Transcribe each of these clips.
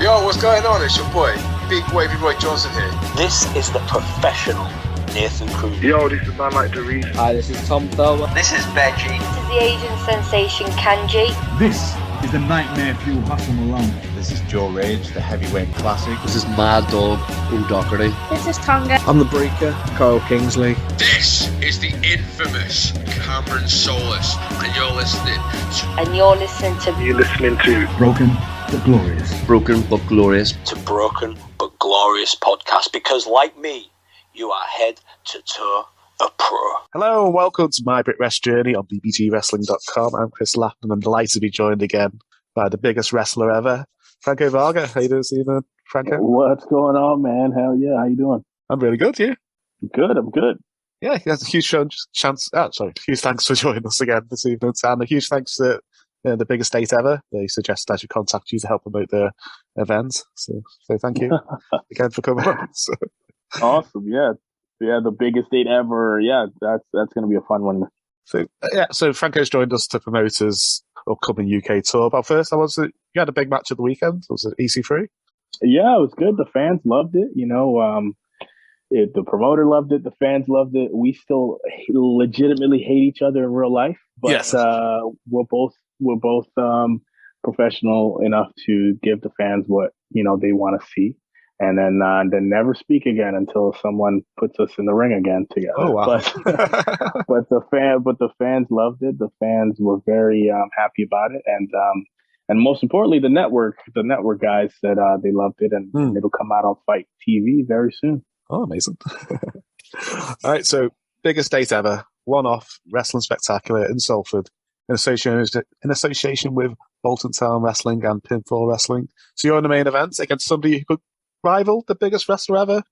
Yo, what's going on? It's your boy, Big Wavy Roy Johnson here. This is the professional Nathan Cruz. Yo, this is man like Doris. Hi, this is Tom Thurber. This is Benji. This is the Asian sensation Kanji. This is the Nightmare Fuel Hassan Malone. This is Joe Rage, the heavyweight classic. This is Mad Dog O'Doherty. This is Tonga. I'm the Breaker, Carl Kingsley. This is the infamous Cameron Solis, and you're listening to Broken but Glorious. Broken but Glorious. To Broken but Glorious podcast, because like me, you are head to toe a pro. Hello and welcome to my Brit Rest journey on bbgwrestling.com. I'm Chris Lappin and I'm delighted to be joined again by the biggest wrestler ever, Franco Varga. How you doing this evening, Franco? What's going on, man? Hell yeah, how you doing? I'm really good, you? I'm good. Yeah, that's a huge huge thanks for joining us again this evening, and a huge thanks to the Biggest Date Ever. They suggested I should contact you to help promote their event, so thank you again for coming on. So. Awesome, yeah, the Biggest Date Ever. Yeah, that's going to be a fun one. So Franco's joined us to promote his upcoming UK tour. But first, you had a big match of the weekend. Was it EC3? Yeah, it was good. The fans loved it. The promoter loved it. The fans loved it. We still legitimately hate each other in real life, but yes. We're both professional enough to give the fans what they want to see, and then never speak again until someone puts us in the ring again together. Oh wow! But the fans loved it. The fans were very happy about it, and most importantly, the network guys said they loved it, and it'll come out on Fight TV very soon. Oh, amazing. All right, so Biggest Date Ever, one-off wrestling spectacular in Salford in association with Bolton Town Wrestling and Pinfall Wrestling. So you're in the main event against somebody who could rival the biggest wrestler ever,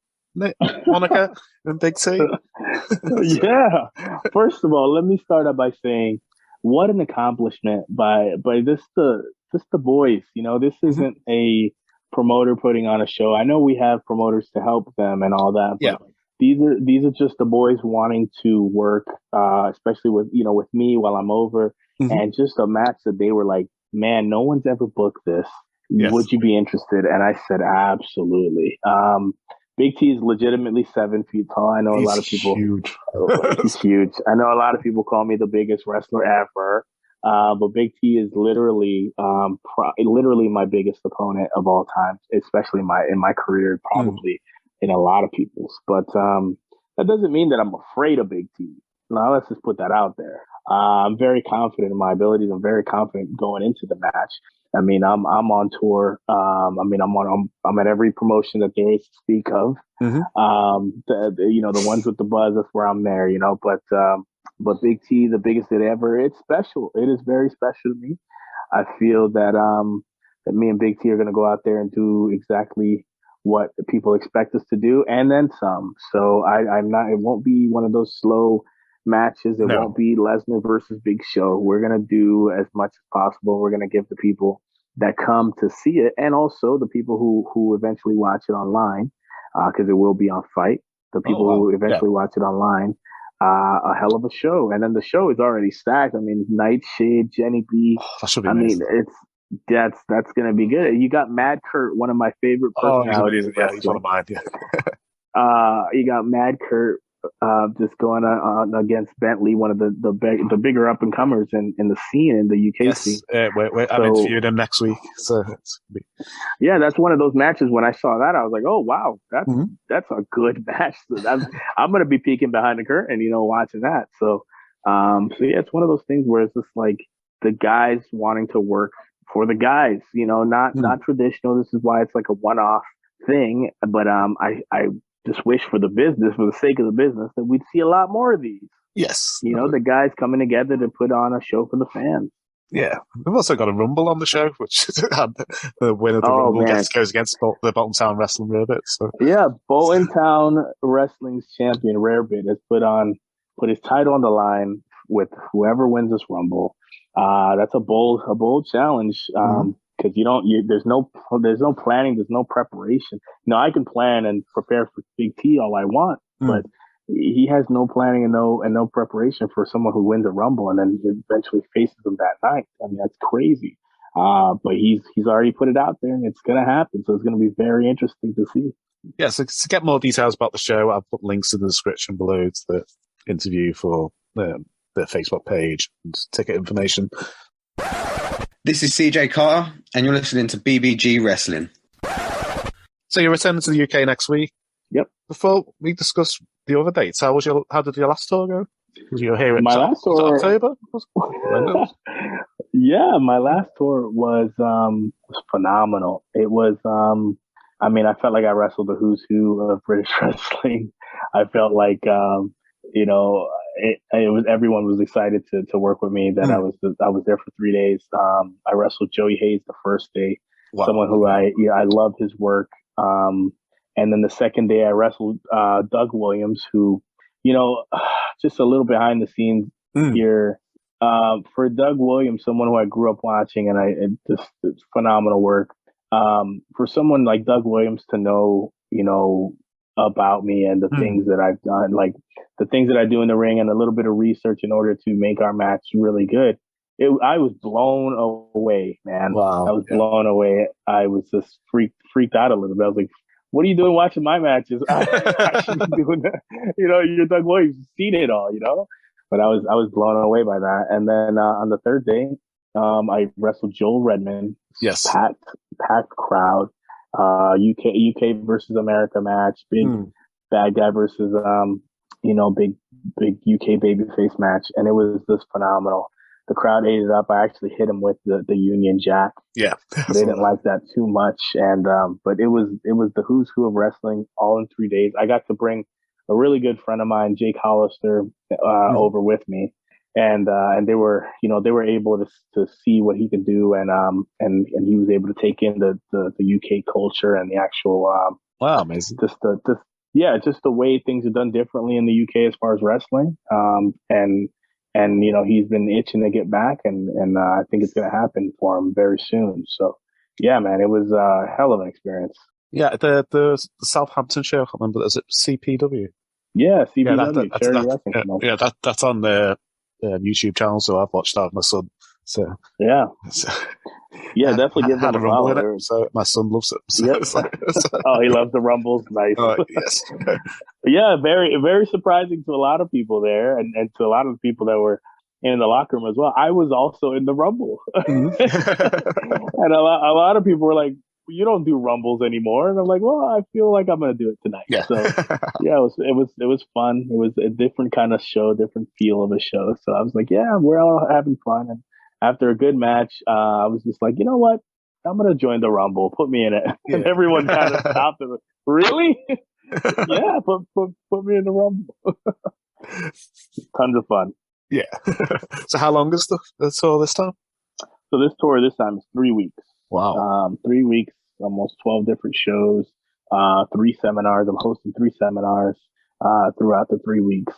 Monica and Big T. Yeah. First of all, let me start out by saying what an accomplishment by the boys. This isn't a promoter putting on a show. I know we have promoters to help them and all that, but yeah. These are just the boys wanting to work, especially with me while I'm over, and just a match that they were like, man, no one's ever booked this. Yes. Would you be interested? And I said, absolutely. Big T is legitimately 7 feet tall. I know a lot of people. Huge. He's huge. I know a lot of people call me the biggest wrestler ever. But Big T is literally my biggest opponent of all time, especially in my career, probably in a lot of people's. But that doesn't mean that I'm afraid of Big T. Now let's just put that out there. I'm very confident in my abilities. I'm very confident going into the match. I mean, I'm on tour. I'm at every promotion that there is to speak of. The ones with the buzz, that's where I'm there. But Big T, the biggest date ever, it's special. It is very special to me. I feel that me and Big T are going to go out there and do exactly what people expect us to do, and then some. So it won't be one of those slow matches. It won't be Lesnar versus Big Show. We're going to do as much as possible. We're going to give the people that come to see it, and also the people who eventually watch it online, because it will be on Fight. The people who eventually watch it online. A hell of a show. And then the show is already stacked. I mean, Nightshade, Jenny B. That should be amazing. That's going to be good. You got Mad Kurt, one of my favorite personalities. He's one of mine. Yeah. You got Mad Kurt just going on against Bentley, one of the bigger up and comers in the scene, in the UK scene. I'm interviewing him next week. So yeah, that's one of those matches. When I saw that, I was like, oh wow, that's a good match. So I'm going to be peeking behind the curtain, watching that. So yeah, it's one of those things where it's just like the guys wanting to work for the guys, not traditional. This is why it's like a one-off thing. But I just wish for the business, for the sake of the business, that we'd see a lot more of these. Yes. The guys coming together to put on a show for the fans. Yeah. We've also got a Rumble on the show, which the winner of the Rumble goes against the Bolton Town Wrestling Rarebit. So. Yeah, Bolton Town Wrestling's champion, Rarebit, has put his title on the line with whoever wins this Rumble. That's a bold challenge. Because there's no planning, there's no preparation. I can plan and prepare for Big T all I want, but he has no planning and no preparation for someone who wins a Rumble and then eventually faces them that night. I mean, that's crazy. But he's already put it out there, and it's gonna happen. So it's gonna be very interesting to see. Yeah, so to get more details about the show, I've put links in the description below to the interview for the Facebook page and ticket information. This is CJ Carter, and you're listening to BBG Wrestling. So you're returning to the UK next week. Yep. Before we discuss the other dates, how did your last tour go? Was you here in last tour, October? Yeah, my last tour was phenomenal. It was I mean, I felt like I wrestled the who's who of British wrestling. I felt like you know, it was everyone was excited to work with me. That I was there for 3 days. I wrestled Joey Hayes the first day, someone who I love his work. And then the second day I wrestled Doug Williams, who, you know, just a little behind the scenes here. For Doug Williams, someone who I grew up watching, and it's phenomenal work. For someone like Doug Williams to know, you know, about me and the things that I've done, like the things that I do in the ring and a little bit of research in order to make our match really good. I was blown away, man. Wow. I was blown away. I was just freaked out a little bit. I was like, what are you doing watching my matches? I should be doing that. You know, you're Doug Williams, you've seen it all, you know? But I was blown away by that. And then on the third day, I wrestled Joel Redman. Yes. Packed crowd. UK versus America match. Big bad guy versus you know, big UK babyface match. And it was just phenomenal. The crowd ate it up. I actually hit him with the Union Jack. Yeah. They didn't like that too much. And but it was the who's who of wrestling all in 3 days. I got to bring a really good friend of mine, Jake Hollister, over with me. And they were able to see what he could do, and he was able to take in the UK culture and the actual wow, amazing. Just the way things are done differently in the UK as far as wrestling. And you know, he's been itching to get back, and I think it's going to happen for him very soon. So yeah, man, it was a hell of an experience. Yeah, the Southampton show, I can't remember, is it CPW? Yeah, CPW. Yeah, that's on the YouTube channel, so I've watched that with my son. So yeah, definitely give them a follow. So my son loves it. So, yep. Oh, he loves the Rumbles. Nice. Yes. Yeah, very, very surprising to a lot of people there, and to a lot of the people that were in the locker room as well. I was also in the Rumble, and a lot of people were like, "You don't do Rumbles anymore," and I'm like, "Well, I feel like I'm going to do it tonight." Yeah. So yeah, it was fun. It was a different kind of show, different feel of a show. So I was like, "Yeah, we're all having fun." And after a good match, I was just like, "You know what? I'm going to join the Rumble. Put me in it." Yeah. And everyone kind of stopped and like, "Really?" Yeah, put me in the Rumble. Tons of fun. Yeah. So how long is the tour this time? So this tour this time is 3 weeks. Wow. 3 weeks, almost 12 different shows, 3 seminars. I'm hosting 3 seminars throughout the 3 weeks.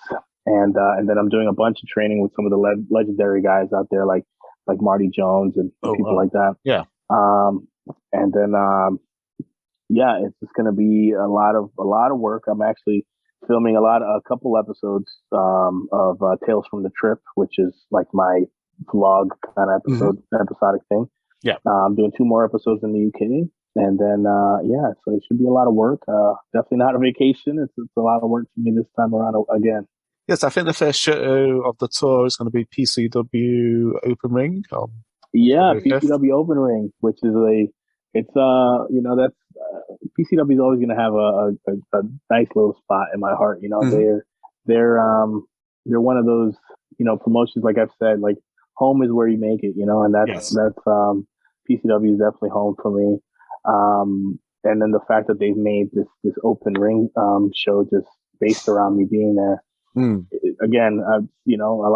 And then I'm doing a bunch of training with some of the legendary guys out there, like Marty Jones and people like that. Yeah. And then yeah, it's just going to be a lot of work. I'm actually filming a couple episodes of Tales from the Trip, which is like my vlog kind of episodic thing. Yeah. I'm doing 2 more episodes in the UK, and then yeah, so it should be a lot of work. Definitely not a vacation. It's a lot of work for me this time around again. Yes, I think the first show of the tour is going to be PCW Open Ring. Yeah, PCW Open Ring, which is it's you know, that's PCW is always going to have a nice little spot in my heart. You know, they're one of those, you know, promotions, like I've said, like home is where you make it, you know, and that's PCW is definitely home for me. And then the fact that they've made this Open Ring show just based around me being there. Again, you know, a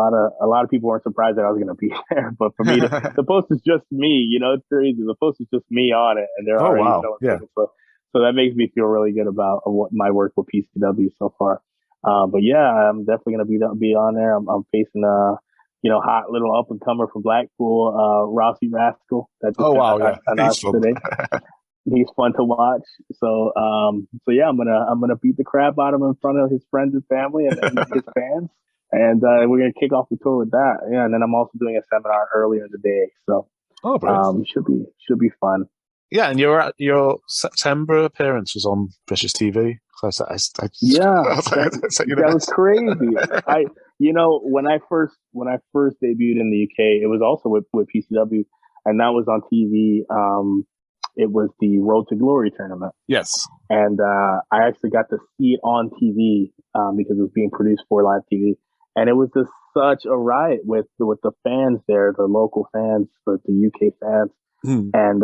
lot of people weren't surprised that I was going to be there, but for me, the post is just me. You know, it's crazy. The post is just me on it, and they're already showing it. So that makes me feel really good about what my work with PCW so far. But yeah, I'm definitely going to be on there. I'm facing you know, hot little up and comer from Blackpool, Rossy Rascal. That just announced today. He's fun to watch. So yeah, I'm gonna beat the crap out of him in front of his friends and family and his fans, and we're gonna kick off the tour with that. Yeah, and then I'm also doing a seminar earlier in the day. So Oh, brilliant. Should be fun. Yeah, and your September appearance was on British TV. So Yeah, that was crazy. When I first debuted in the UK, it was also with PCW, and that was on TV. It was the Road to Glory tournament. Yes, and I actually got to see it on TV because it was being produced for live TV, and it was just such a riot with the fans there, the local fans, the UK fans. And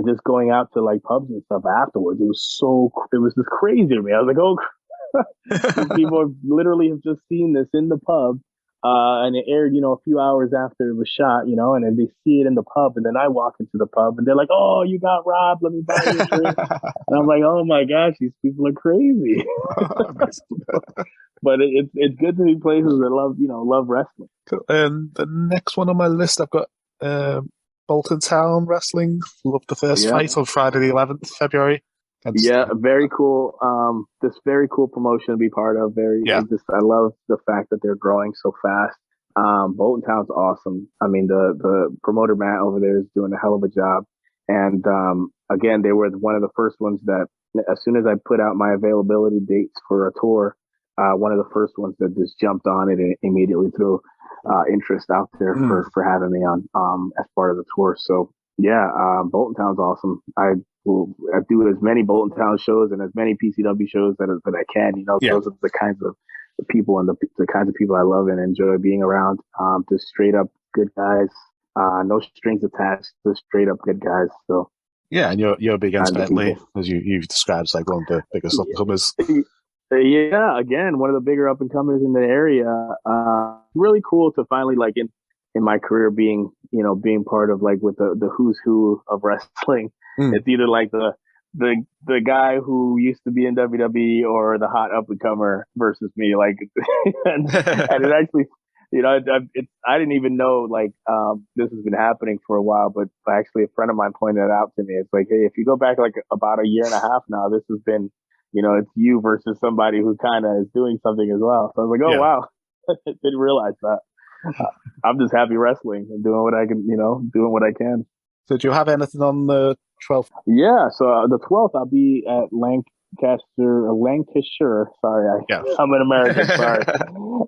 just going out to like pubs and stuff afterwards, it was just crazy to me. I was like, oh, people literally have just seen this in the pub, and it aired, a few hours after it was shot, and then they see it in the pub, and then I walk into the pub, and they're like, oh, you got robbed, let me buy you a drink. And I'm like, oh my gosh, these people are crazy. But it's good to be places that love wrestling. Cool. And the next one on my list, I've got Bolton Town Wrestling. Loved the first fight on Friday the 11th February. Very cool. This very cool promotion to be part of. I love the fact that they're growing so fast. Bolton Town's awesome. I mean, the promoter Matt over there is doing a hell of a job. And again, they were one of the first ones that, as soon as I put out my availability dates for a tour, one of the first ones that just jumped on it and immediately threw interest out there for having me on as part of the tour. So Bolton Town's awesome. I do as many Bolton Town shows and as many PCW shows that I can. Those are the kinds of people and the kinds of people I love and enjoy being around. Just straight up good guys, no strings attached, just straight up good guys. So yeah, and you're big against Bentley, as you've described, as like one of the biggest up-and-comers. Yeah, again, one of the bigger up-and-comers in the area. Really cool to finally, like, in my career being part of, like, with the who's who of wrestling. It's either like the guy who used to be in WWE or the hot up-and-comer versus me, like, and it actually, I didn't even know, like, this has been happening for a while, but actually a friend of mine pointed it out to me. It's like, hey, if you go back like about a year and a half now, this has been, it's you versus somebody who kind of is doing something as well. So I was like, oh, wow. I didn't realize that. I'm just happy wrestling and doing what I can, doing what I can. So do you have anything on the 12th? Yeah. So the 12th, I'll be at Lancashire. Sorry, I'm an American. Sorry.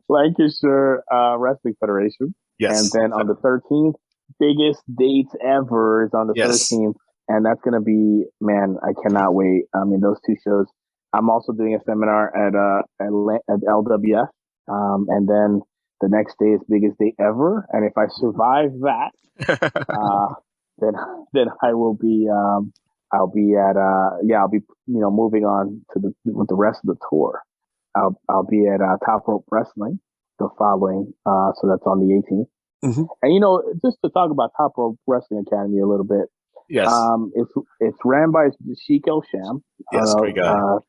Lancashire Wrestling Federation. Yes. And then on the 13th, Biggest Date Everrr is on the 13th. And that's going to be, man, I cannot wait. I mean, those two shows. I'm also doing a seminar at LWF. And then the next day is Biggest Date Everrr. And if I survive that, then I will be, I'll be moving on to with the rest of the tour. I'll be at Top Rope Wrestling the following, so that's on the 18th. Mm-hmm. And just to talk about Top Rope Wrestling Academy a little bit. Yes. It's ran by Sheikh. Yes, great guy. Oh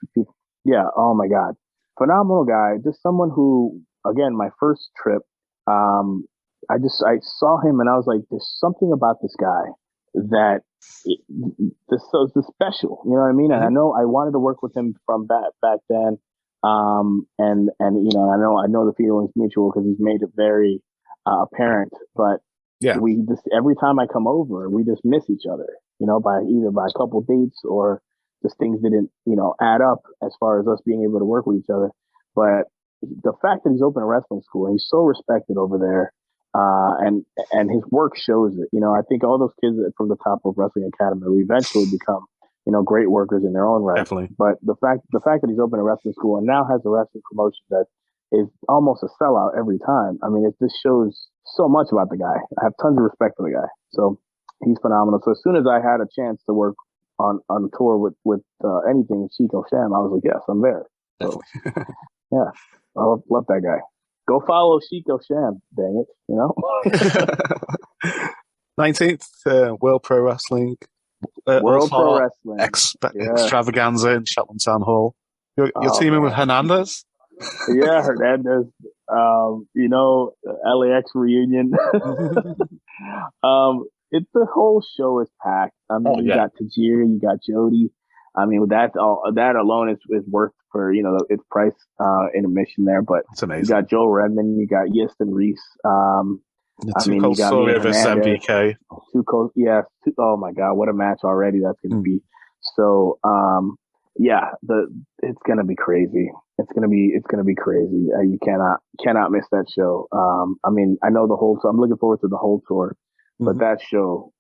my God, phenomenal guy. Just someone who, again, my first trip, I saw him and I was like, there's something about this guy that this is special. You know what I mean? And I know I wanted to work with him from back then. And I know the feeling's mutual because he's made it very apparent. But we just, every time I come over, we just miss each other. By a couple dates or just things didn't add up as far as us being able to work with each other. But the fact that he's opened a wrestling school and he's so respected over there. And his work shows it. I think all those kids from the Top Rope Wrestling Academy will eventually become, great workers in their own right. Definitely. But the fact that he's opened a wrestling school and now has a wrestling promotion that is almost a sellout every time. I mean, it just shows so much about the guy. I have tons of respect for the guy. So he's phenomenal. So as soon as I had a chance to work on tour with anything Sheikh O'Sham, I was like, yes, I'm there. So, yeah, I love that guy. Go follow Sheikh O'Sham, dang it, 19th, World Pro Wrestling. World Pro Wrestling. Extravaganza in Shetland Town Hall. You're teaming with Hernandez? Yeah, Hernandez. LAX reunion. The whole show is packed. I mean, you got Tajiri, you got Jody. I mean, that alone is worth for its price in admission there. But it's amazing. You got Joe Redmond, you got Yist and Reese. Too Cold Story versus MVK. Too Cold, yeah. Oh my God, what a match already that's going to be. So, yeah, it's going to be crazy. It's going to be crazy. You cannot miss that show. I mean, I know so I'm looking forward to the whole tour, but that show,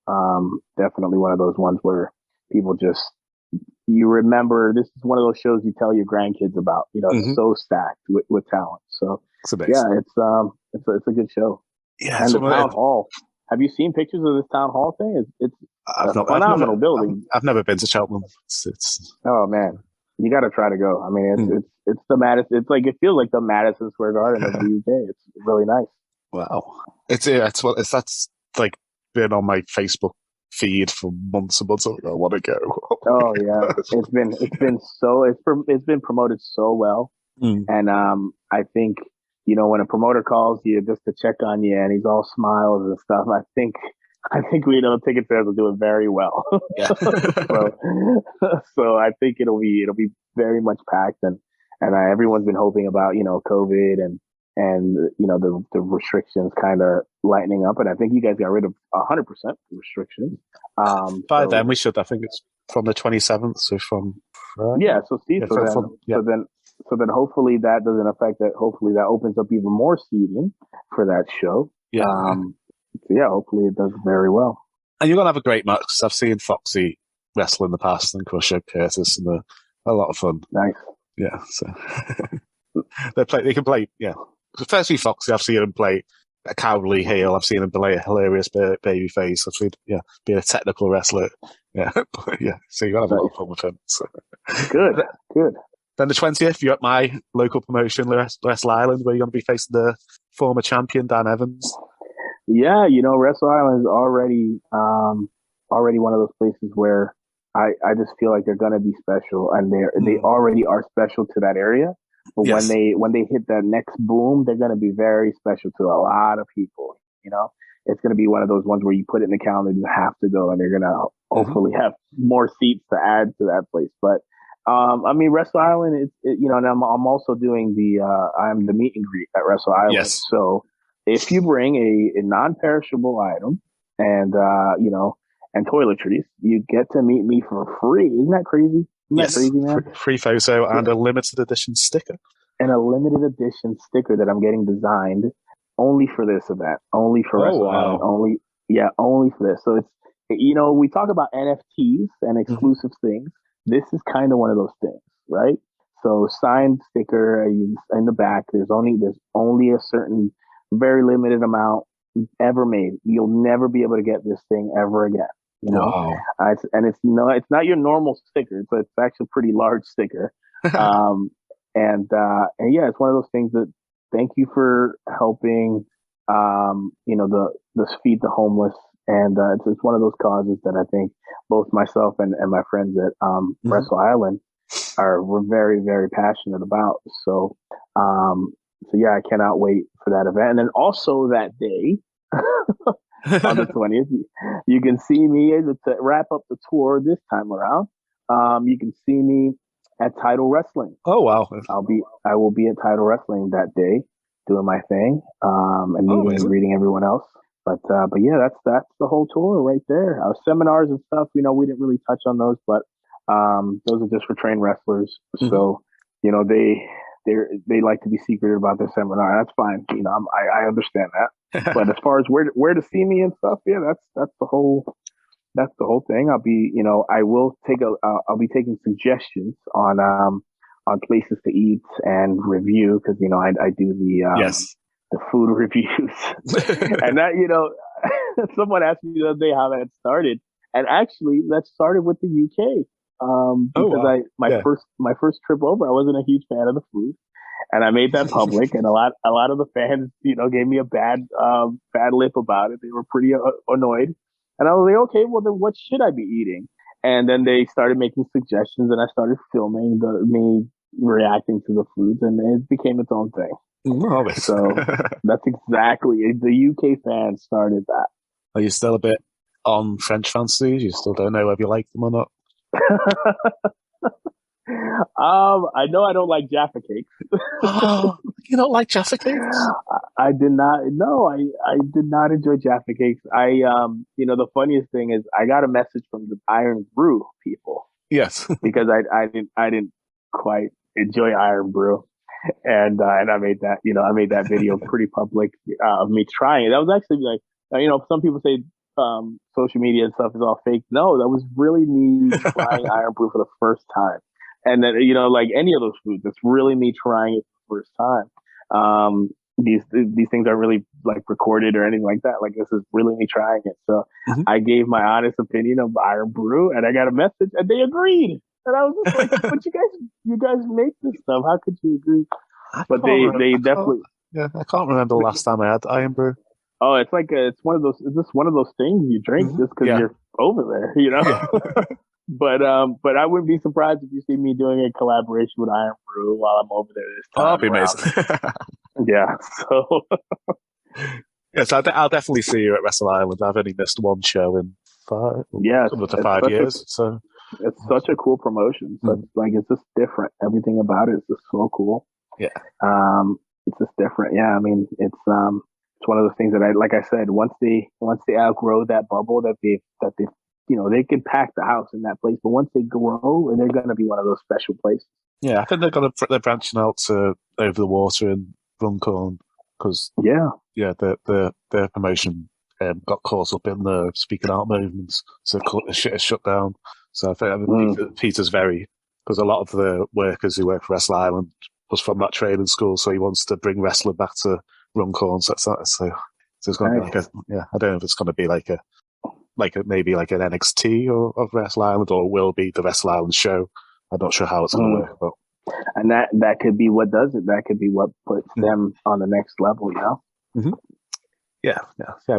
definitely one of those ones where people just, you remember, this is one of those shows you tell your grandkids about, it's so stacked with talent. So yeah, it's a good show. Yeah. And the town hall. Have you seen pictures of this town hall thing? It's a phenomenal building. I've never been to Cheltenham. It's oh man, you got to try to go. I mean, it's the Madison. It's like, it feels like the Madison Square Garden of the UK. It's really nice. Wow. That's like been on my Facebook feed for months and months. I want to go. Oh yeah, it's been promoted so well, and I think when a promoter calls you just to check on you and he's all smiles and stuff, I think ticket sales will do it very well. Yeah. so I think it'll be very much packed, and everyone's been hoping about COVID and the restrictions kind of lightening up, and I think you guys got rid of 100% restrictions. By then we should. I think it's from the 27th. So from yeah. So see, so then hopefully that doesn't affect that. Hopefully that opens up even more seating for that show. Yeah. So yeah, hopefully it does very well. And you're gonna have a great match, because I've seen Foxy wrestle in the past and Crusher Curtis, and they're a lot of fun. Nice. Yeah. So they can play. Yeah. Especially Foxy, I've seen him play a cowardly heel. I've seen him play a hilarious baby face. I've seen, being a technical wrestler. Yeah. Yeah. So you're going to have a lot of fun with him. So. Good. Then the 20th, you're at my local promotion, Wrestle Island, where you're going to be facing the former champion, Dan Evans. Yeah, Wrestle Island is already one of those places where I just feel like they're going to be special, and they already are special to that area. But yes. when they hit that next boom, they're going to be very special to a lot of people. It's going to be one of those ones where you put it in the calendar, you have to go, and they're going to hopefully have more seats to add to that place. But I mean, Wrestle Island is, and I'm also doing I'm the meet and greet at Wrestle Island. Yes. So if you bring a non-perishable item and and toiletries, you get to meet me for free. Isn't that crazy? Isn't that crazy, man? Free photo and a limited edition sticker. And a limited edition sticker that I'm getting designed only for this event, only for Wrestle Island, only for this. So it's, we talk about NFTs and exclusive things. This is kind of one of those things, right? So signed sticker in the back. There's only a certain very limited amount ever made. You'll never be able to get this thing ever again. Wow. It's not your normal sticker, but it's actually a pretty large sticker. And yeah, it's one of those things that, thank you for helping, the feed the homeless. And it's one of those causes that I think both myself and my friends at Wrestle Island we're very, very passionate about. So yeah, I cannot wait for that event. And then also that day, on the 20th, you can see me to wrap up the tour this time around. You can see me at Title Wrestling. Oh wow! I will be at Title Wrestling that day, doing my thing, and meeting and greeting everyone else. But yeah, that's the whole tour right there. Seminars and stuff, we didn't really touch on those, but those are just for trained wrestlers. So they like to be secretive about their seminar. That's fine. I understand that. But as far as where to see me and stuff, yeah, that's the whole thing. I'll be, I'll be taking suggestions on places to eat and review, because I do the food reviews. And that, someone asked me the other day how that started, and actually that started with the UK. Because my first trip over, I wasn't a huge fan of the food, and I made that public, and a lot of the fans, gave me a bad lip about it. They were pretty annoyed, and I was like, okay, well then what should I be eating? And then they started making suggestions, and I started filming me reacting to the foods, and it became its own thing. So that's exactly, the UK fans started that. Are you still a bit on French fancies? You still don't know whether you like them or not? I know I don't like Jaffa cakes. You don't like Jaffa cakes? I did not. No, I did not enjoy Jaffa cakes. The funniest thing is I got a message from the Iron Brew people. Yes, because I didn't quite enjoy Iron Brew, and I made that video pretty public of me trying it. That was actually like some people say social media and stuff is all fake. No, that was really me trying Iron Brew for the first time. And then, like any of those foods, it's really me trying it for the first time. These things aren't really like recorded or anything like that. Like this is really me trying it. So I gave my honest opinion of Iron Brew, and I got a message, and they agreed. And I was just like, "But you guys make this stuff. How could you agree?" But they definitely. I can't remember the last time I had Iron Brew. Oh, it's like it's one of those. Is this one of those things you drink just because you're over there? Yeah. But I wouldn't be surprised if you see me doing a collaboration with Iron Brew while I'm over there this time. Oh, that'd be amazing. Yeah. So. Yes, I'll definitely see you at Wrestle Island. I've only missed one show in 5 years. So it's such a cool promotion. So it's just different. Everything about it is just so cool. Yeah. It's just different. Yeah. I mean, it's one of those things that like I said, once they outgrow that bubble that they they can pack the house in that place, but once they grow, they're going to be one of those special places. Yeah, I think they're branching out to over the water in Runcorn because their promotion got caught up in the speaking out movements, so shit is shut down. So I think Peter's because a lot of the workers who work for Wrestle Island was from that training school, so he wants to bring wrestling back to Runcorn. So it's going to be like I don't know if it's going to be maybe like an NXT of Wrestle Island, or it will be the Wrestle Island show. I'm not sure how it's going to work, but and that could be what does it. That could be what puts them on the next level. Yeah,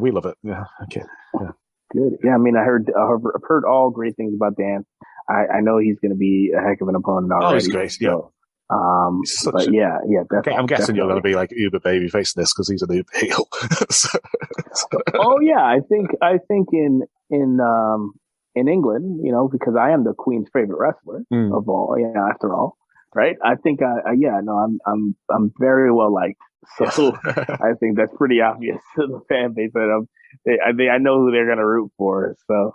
we love it. Yeah, okay, yeah, good. Yeah, I mean, I've heard all great things about Dan. I know he's going to be a heck of an opponent already. Oh, he's great. Yeah. So, definitely. I'm guessing you're going to be like uber baby facing this because he's an uber heel. Oh yeah, I think in England, because I am the Queen's favorite wrestler of all. After all, right? I think I'm very well liked. So I think that's pretty obvious to the fan base that I know who they're going to root for. So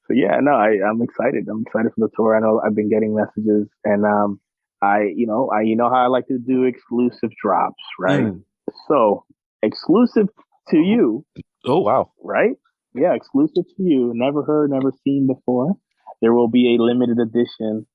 I'm excited. I'm excited for the tour. I know I've been getting messages, and how I like to do exclusive drops, right? So exclusive to you. Oh, wow. Right? Yeah, exclusive to you. Never heard, never seen before. There will be a limited edition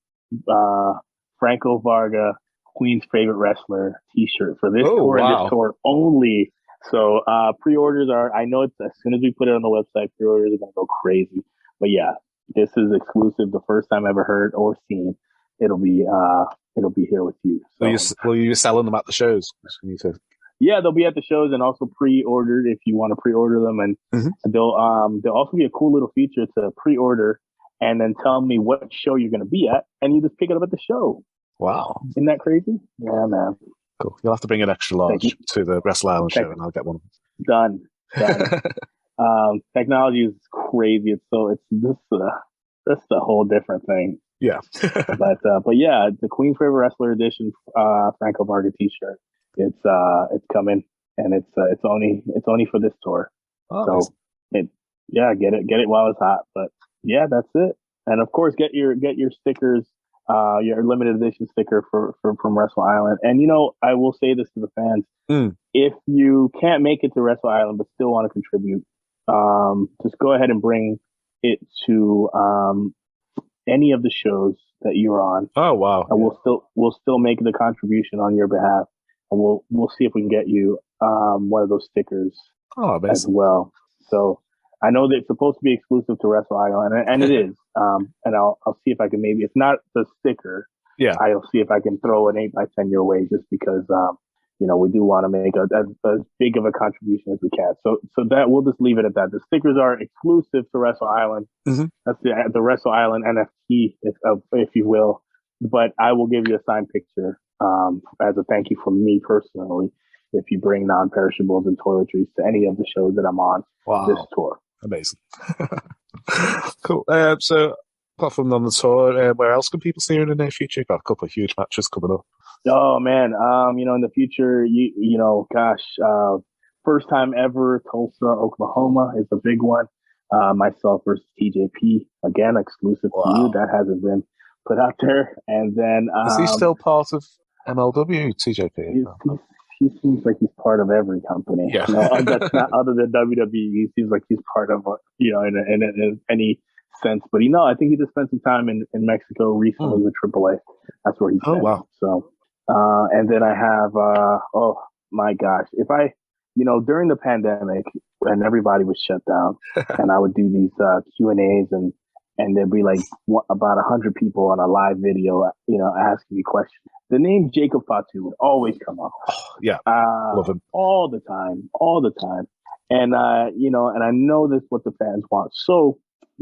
Franco Varga, Queen's favorite wrestler t-shirt for this tour and this tour only. So pre-orders I know it's as soon as we put it on the website, pre-orders are going to go crazy. But yeah, this is exclusive. The first time I ever heard or seen. It'll be here with you. So. Will you be selling them at the shows? Yeah, they'll be at the shows and also pre-ordered if you want to pre-order them. And there'll also be a cool little feature to pre-order and then tell me what show you're going to be at, and you just pick it up at the show. Wow. Isn't that crazy? Yeah, man. Cool. You'll have to bring an extra large to the Wrestle Island show, and I'll get one. Done. Technology is crazy. It's a whole different thing. Yeah. but yeah, the Queen's favorite wrestler edition Franco Varga t-shirt. It's coming, and it's only for this tour. Oh, so nice. Get it while it's hot. But yeah, that's it. And of course, get your stickers, your limited edition sticker from Wrestle Island. And I will say this to the fans: if you can't make it to Wrestle Island but still want to contribute, just go ahead and bring it to any of the shows that you're on. Oh wow! And we'll still make the contribution on your behalf, and we'll see if we can get you one of those stickers as well. So I know that it's supposed to be exclusive to Wrestle Island, and it is. And I'll see if I can maybe, if not the sticker, I'll see if I can throw an 8x10 your way, just because we do want to make as big of a contribution as we can. So that we'll just leave it at that. The stickers are exclusive to Wrestle Island. That's the Wrestle Island NFT, if you will. But I will give you a signed picture as a thank you from me personally if you bring non-perishables and toiletries to any of the shows that I'm on this tour. Amazing. Cool. So Apart from on the tour, where else can people see you in the near future? You've got a couple of huge matches coming up. Oh man, in the future, first time ever, Tulsa, Oklahoma is a big one. Myself versus TJP, again, exclusive to you. That hasn't been put out there. And then is he still part of MLW, TJP? He seems like he's part of every company. Yeah. That's not other than WWE. He seems like he's part of, in any sense. But I think he just spent some time in Mexico recently with AAA. That's where he's been. Wow. So, and then I have, oh my gosh, if I, during the pandemic when everybody was shut down, and I would do these Q&As and there'd be like about 100 people on a live video, asking me questions. The name Jacob Fatu would always come up. Yeah, love him. All the time. And, and I know this is what the fans want. So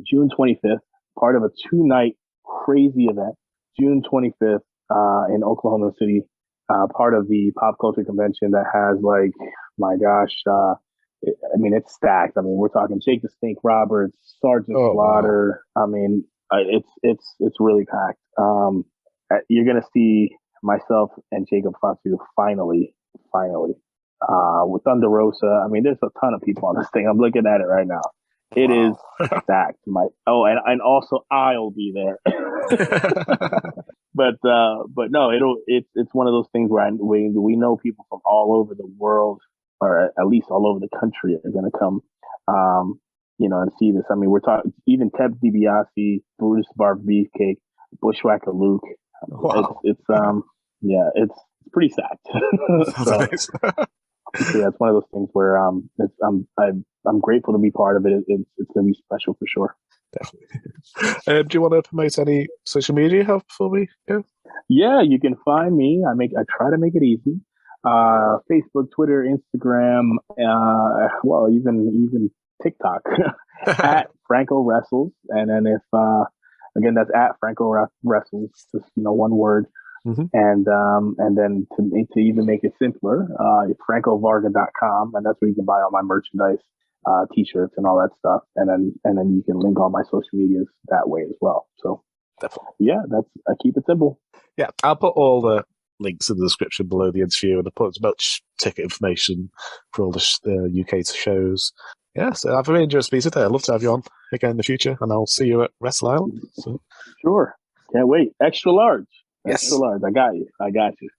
June 25th, part of a 2-night crazy event, June 25th in Oklahoma City, part of the pop culture convention that has it's stacked. I mean, we're talking Jake the Snake Roberts, Sergeant Slaughter. Wow. I mean, it's really packed. You're going to see myself and Jacob Fatu finally, with Thunder Rosa. I mean, there's a ton of people on this thing. I'm looking at it right now. It is stacked. And also I'll be there. But no, it's one of those things where we know people from all over the world, or at least all over the country, are going to come, and see this. I mean, we're talking even Ted DiBiase, Brutus Barb Beefcake, Bushwhacker Luke. Wow. It's pretty stacked. So, nice. yeah, it's one of those things where I'm grateful to be part of it. It's going to be special for sure. Definitely. Do you want to promote any social media you have before we go? Yeah, you can find me. I try to make it easy. Facebook, Twitter, Instagram, even TikTok at Franco Wrestles. And then if again, that's at Franco Wrestles, just one word. Mm-hmm. And then to even make it simpler, FrancoVarga.com, and that's where you can buy all my merchandise, t-shirts and all that stuff. And then you can link all my social medias that way as well. So definitely. Yeah, I keep it simple. Yeah, I'll put all the links in the description below the interview, and I'll put as much ticket information for all the UK shows. Yeah, so I've really enjoyed speaking today. I'd love to have you on again in the future, and I'll see you at Wrestle Island. So. Sure. Can't wait. Extra large. Yes. Extra large. I got you.